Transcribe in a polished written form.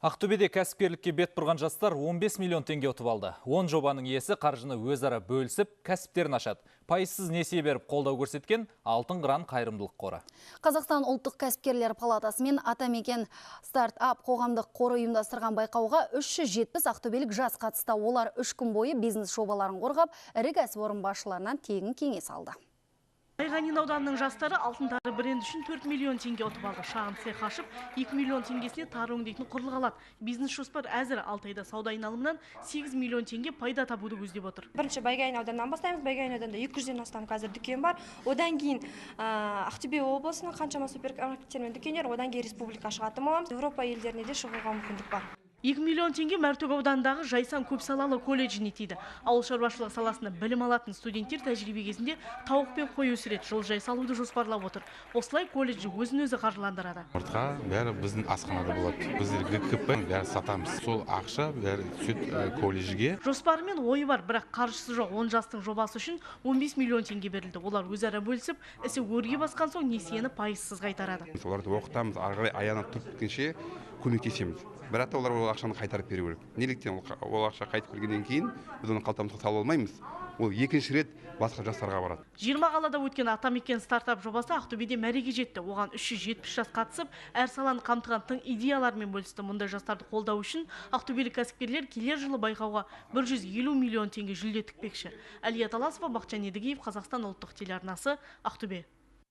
Ақтөбеде кәсіпкерлікке бет бұрған жастар 15 миллион теңге ұтып алды. 10 жобаның иесі қаржыны өзара бөлісіп, кәсіптерін ашады. Пайызсыз несие беріп қолдау көрсеткен Алтын қыран қайырымдылық қоры. Қазақстан ұлттық кәсіпкерлер палатасы мен Атамекен стартап қоғамдық қоры ұйымдастырған байқауға 370 ақтөбелік жас қатысты. Олар 3 күн бойы бизнес жобаларын қорғап, ірі кәсіпорын басшыларынан тегін кеңес алды. Байғанин ауданының жастары алтын тары бренд үшін 4 миллион теңге ұтып алды. Шағын цех ашып, 2 миллион теңгесіне тары өңдейтін құрылғы алады. Бизнес жоспар әзір. 6 айда сауда айналымынан 8 миллион теңге пайда табуды көздеп отыр. Бірінші Байғанин ауданынан бастаймыз. Байғанин ауданында 200-ден астам қазір дүкен бар. Одан кейін Ақтөбе облысының қаншама супермаркеттер мен дүкендер, одан кейін республика шығатын боламыз. Еуропа елдеріне де шығуға мүмкіндік бар. 2 миллион теңге Мәртөк ауданындағы Жайсан көпсалалы колледжіне тиді. Ауыл шаруашылығы саласында білім алатын студенттер тәжірибе кезінде тауық пен қой өсіреді. Жылыжай салуды жоспарлап отыр. Осылай колледж өзін-өзі қаржыландырады. Ортқа бәрі біздің асханада болады. Біздер ГКП бәрі сатамыз. Сол ақша бәрі сүт колледжге. Жоспары мен ойы бар, бірақ қаржысы жоқ. 10 жастың жобасы үшін 15 миллион теңге берілді. Олар өзара бөлісіп, ісі өрге басқан соң несиені пайызсыз қайтарады. Оларды оқытамыз, ары қарай аяғынан тұрып кеткенше көмектесеміз. Бірақ олар ол ақшаны қайтарып беру керек. Неліктен ол ақша қайтып келгеннен кейін біз оны қалтамызға салып алмаймыз. Ол екінші рет басқа жастарға барады. 20 қалада өткен Атамекен стартап жобасы Ақтөбеде мәреге жетті. Оған 370 жас қатысып, әр саланы қамтыған тың идеялармен бөлісті. Мұндай жастарды қолдау үшін ақтөбелік кәсіпкерлер келер жылы байқауға 150 миллион теңге жүлде тікпекші. Әлия Таласова, Бақытжан Едігеев, Қазақстан ұлттық телеарнасы, Ақтөбе.